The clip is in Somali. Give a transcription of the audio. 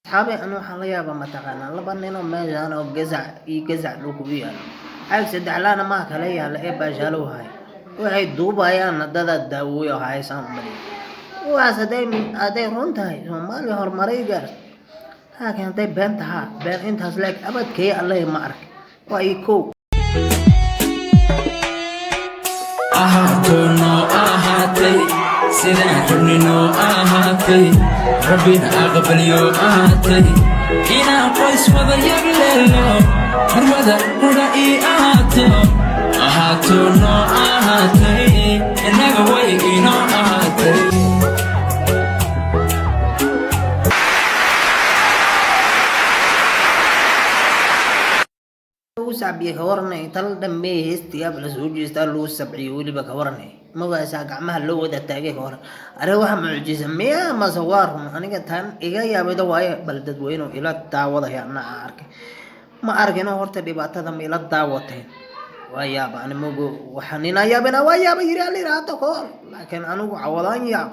أصحابي أنا waxaan la yaabaa mataqaanaa laba nin oo meeshaan oo gazac dhulku u yaalo caag saddexlaana maa kala yaala ee baashaalow hay waxay duubayaan dada daawooyo haysaan umali kuwaas hadday run tahay Soomaaliya horumaray gaar laakiin hadday been tahaa been intaas leeg abadkay Alle ma ark waa ii kow ahatono ahatay sidaan rabnino ahatay rabbina aqbaliyo ahatay inaan qoys wada yagleelo hormada qura ii ahaato ahatono ahatay inaga way ino ahatay سعبي كورني تل دمي هستي قبل سوجي استلو السبعي ولي بكورني ما بس أقعمها اللو ده تاجي كور أروح معجزة مية ما صورهم أنا قلت هن إيجا يا بدو واي بلد وينو إلى التعوض يا أنا أرك ما أرك أنا هرت دبعت هذا إلى التعوضين ويا أنا موجو وحنينا يا بنا ويا بيجري على راتو كور لكن أنا عوضان يا